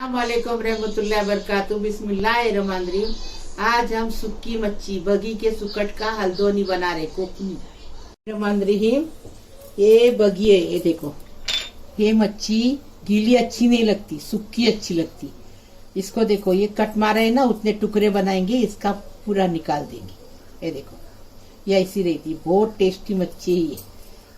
अस्सलामुअलैकुम रहमतुल्लाहि वबरकातुहू बिस्मिल्लाहिर्रहमानिर्रहीम। आज हम सुक्की मच्छी बगी के सुकट का हल्दोनी बना रहे कोकनी रहमानिर्रहीम। ये बगी है, ये देखो। ये मच्छी गीली अच्छी नहीं लगती, सुक्की अच्छी लगती। इसको देखो, ये कट मारे है ना, उतने टुकड़े बनाएंगे, इसका पूरा निकाल देंगे। ये देखो, ये ऐसी रहती, बहुत टेस्टी मच्छी है। ये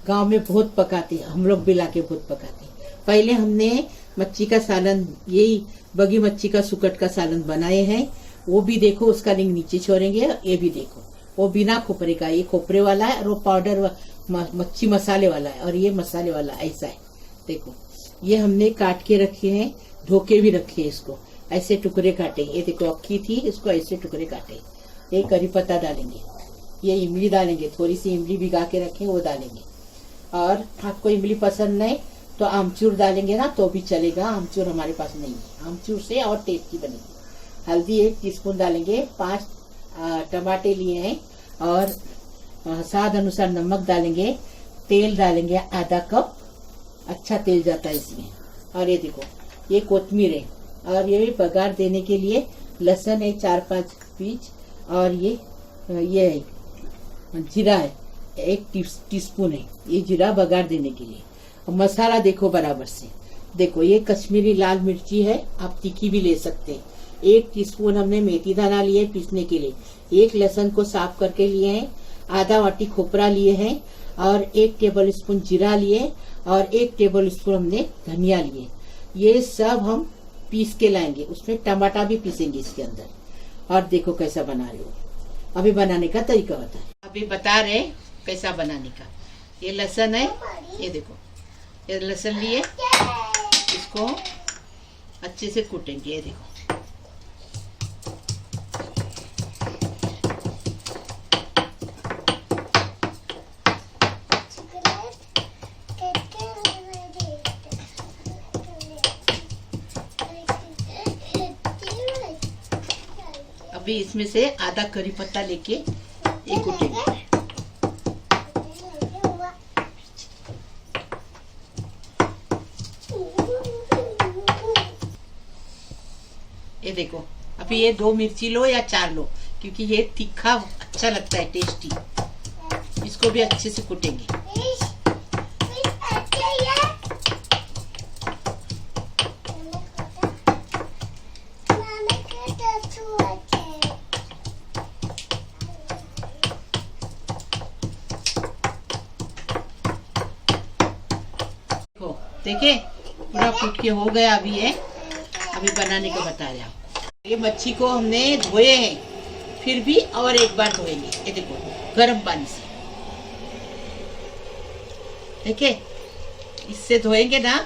गांव में बहुत पकाते हैं, हम लोग भी लाके बहुत पकाते हैं। पहले हमने मच्छी का सालन, यही बगी मच्छी का सुकट का सालन बनाए हैं। वो भी देखो, उसका लिंक नीचे छोड़ेंगे। ये भी देखो, वो बिना खोपरे का, ये खोपरे वाला है और वो पाउडर मच्छी मसाले वाला है, और ये मसाले वाला ऐसा है। देखो, ये हमने काट के रखे हैं, धोके भी रखे हैं। इसको ऐसे टुकड़े काटे। ये देखो, अक्खी थी, इसको ऐसे टुकड़े काटे। ये करी पत्ता डालेंगे, ये इमली डालेंगे, थोड़ी सी इमली भिगा के रखे वो डालेंगे। और आपको इमली पसंद नहीं तो आमचूर डालेंगे ना तो भी चलेगा। आमचूर हमारे पास नहीं है, आमचूर से और टेस्टी बनेगी। हल्दी 1 टीस्पून डालेंगे। 5 टमाटे लिए हैं और स्वाद अनुसार नमक डालेंगे। तेल डालेंगे आधा कप, अच्छा तेल जाता है इसमें। और ये देखो, ये कोतमीर है, और ये भी बघार देने के लिए लहसुन है 4-5 पीस, और ये जीरा है 1 टीस्पून है। ये जीरा बघार देने के लिए। मसाला देखो बराबर से। देखो, ये कश्मीरी लाल मिर्ची है, आप तीखी भी ले सकते हैं। 1 टीस्पून हमने मेथी दाना लिए पीसने के लिए। 1 लहसुन को साफ करके लिए हैं। आधा वाटी खोपरा लिए हैं, और 1 टेबल स्पून जीरा लिए, और 1 टेबल स्पून हमने धनिया लिए। ये सब हम पीस के लाएंगे। उसमें टमाटर भी पीसेंगे इसके अंदर। और देखो कैसा बना रहे हो। अभी बनाने का तरीका होता है, अभी बता रहे कैसा बनाने का। ये लहसुन है, ये देखो, ये लहसुन लिए, इसको अच्छे से कूटेंगे। ये देखो, अभी इसमें से आधा करी पत्ता लेके ये कूटेंगे। ये देखो, अभी ये 2 मिर्ची लो या 4 लो, क्योंकि ये तीखा अच्छा लगता है, टेस्टी। इसको भी अच्छे से कूटेंगे। देखो, देखे पूरा कूट के हो गया। अभी ये अभी बनाने का बता रहे आपको। ये मच्छी को हमने धोए हैं, फिर भी और एक बार धोएंगे। ये देखो, गर्म पानी से, देखिए, इससे धोएंगे ना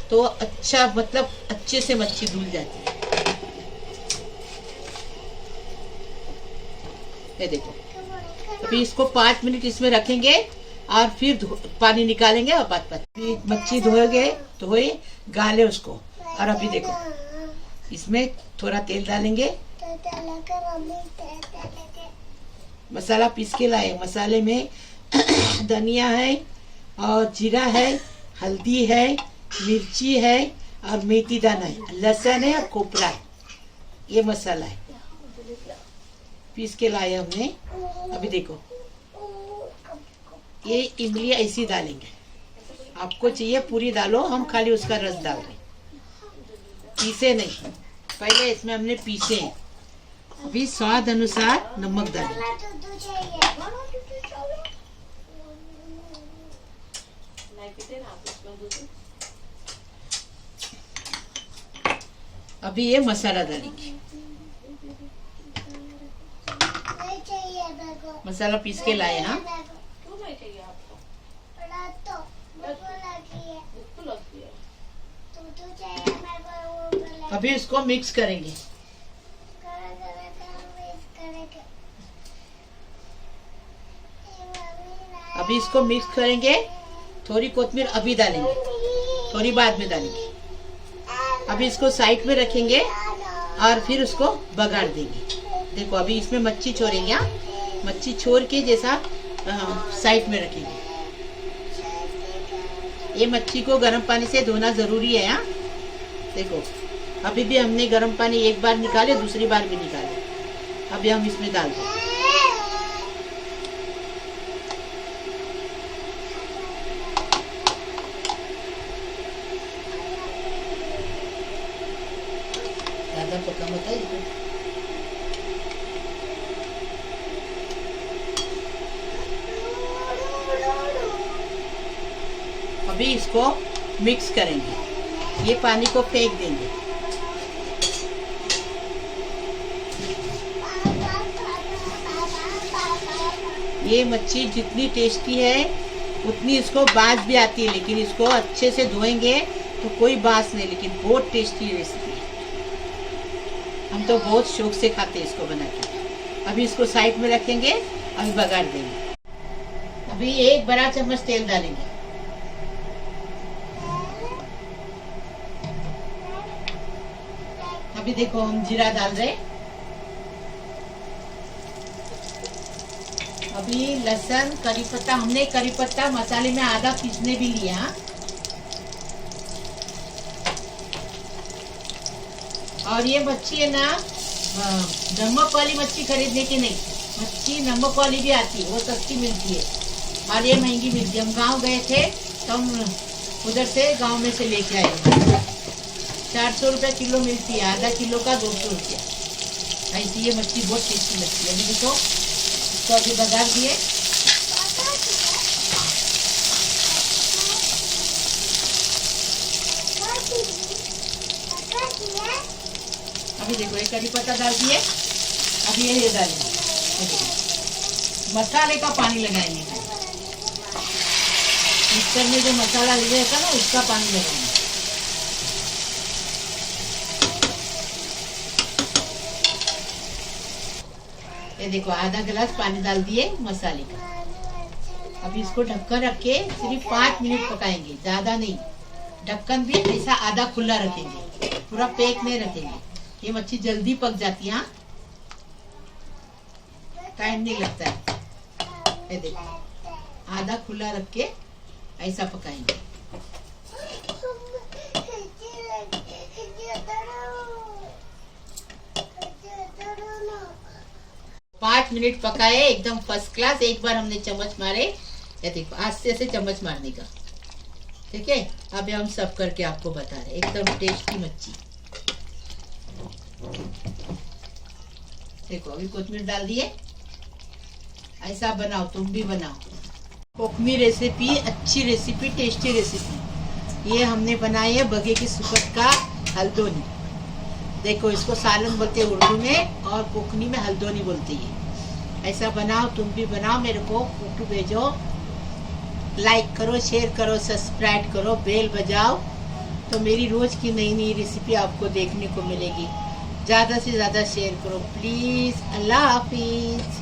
तो अच्छा, मतलब अच्छे से मच्छी धुल जाती है। ये देखो, अभी इसको 5 मिनट इसमें रखेंगे और फिर पानी निकालेंगे। और बात मच्छी धोए गाले उसको। और अभी देखो, इसमें थोड़ा तेल डालेंगे। मसाला पीस के लाए। मसाले में धनिया है, और जीरा है, हल्दी है, मिर्ची है, और मेथी दाना है, लहसुन है, और खोपरा है। ये मसाला है, पीस के लाए हमने। अभी देखो, ये इमली ऐसी डालेंगे। आपको चाहिए पूरी डालो, हम खाली उसका रस डाल रहे, पीसे नहीं। पहले इसमें हमने पीसे हैं। अभी स्वाद अनुसार नमक डालें। अभी ये मसाला डालेंगे। मसाला पीस के लाए। हाँ, अभी इसको मिक्स करेंगे। अभी इसको मिक्स करेंगे। थोड़ी कोतमीर अभी डालेंगे, थोड़ी बाद में डालेंगे। अभी इसको साइड में रखेंगे और फिर उसको बघार देंगे। देखो, अभी इसमें मच्छी छोड़ेंगे। मच्छी छोड़ के जैसा साइड में रखेंगे। ये मच्छी को गर्म पानी से धोना जरूरी है। देखो, अभी भी हमने गर्म पानी एक बार निकाले, दूसरी बार भी निकाले। अभी हम इसमें डाल दें। ज्यादा पका मत है इसको। अभी इसको मिक्स करेंगे, ये पानी को फेंक देंगे। ये मच्छी जितनी टेस्टी है उतनी इसको बास भी आती है, लेकिन इसको अच्छे से धोएंगे तो कोई बास नहीं, लेकिन बहुत टेस्टी रेसिपी है। हम तो बहुत शौक से खाते हैं इसको बना के। अभी इसको साइड में रखेंगे, अभी बघार देंगे। अभी 1 बड़ा चम्मच तेल डालेंगे। अभी देखो हम जीरा डाल रहे। अभी लहसुन, करी पत्ता, हमने करी पत्ता मसाले में आधा पीसने भी लिया। और ये मच्छी है ना, नमक वाली मच्छी खरीदने की नहीं, मच्छी नमक वाली भी आती है, वो सस्ती मिलती है और ये महंगी मिलती है। हम गांव गए थे तो हम उधर से गांव में से लेके आए। 400 रुपये किलो मिलती है, आधा किलो का 200 रुपया। ऐसी ये मच्छी बहुत टेस्टी लगती है। अभी देखो इसको अभी बघार दिए। अभी देखो एक करी पत्ता डाल दिए। अभी ये डालेंगे, मसाले का पानी लगाएंगे। मिक्सर में जो मसाला लगा था ना, उसका पानी लगाएंगे। ये देखो आधा गिलास पानी डाल दिए मसाले का। अभी इसको ढक्कन रख के सिर्फ 5 मिनट पकाएंगे, ज्यादा नहीं। ढक्कन भी ऐसा आधा खुला रखेंगे, पूरा पैक नहीं रखेंगे। ये मच्छी जल्दी पक जाती है, टाइम नहीं लगता है। ये देखो आधा खुला रख के ऐसा पकाएंगे। पाँच मिनट पकाए, एकदम फर्स्ट क्लास। एक बार हमने चम्मच मारे, ये देखो आस्ते से चम्मच मारने का, ठीक है। अभी हम सब करके आपको बता रहे, एकदम टेस्टी मच्छी। देखो अभी कोथिमीर डाल दिए। ऐसा बनाओ, तुम भी बनाओ। कोकमी रेसिपी, अच्छी रेसिपी, टेस्टी रेसिपी। ये हमने बनाई है बगे की सुकट का हल्दोनी। देखो इसको सालन बोलते हैं उर्दू में, और कोकनी में हल्दोनी बोलते हैं। ऐसा बनाओ, तुम भी बनाओ, मेरे को फोटो भेजो, लाइक करो, शेयर करो, सब्सक्राइब करो, बेल बजाओ, तो मेरी रोज की नई नई रेसिपी आपको देखने को मिलेगी। ज़्यादा से ज़्यादा शेयर करो प्लीज़। अल्लाह हाफिज़।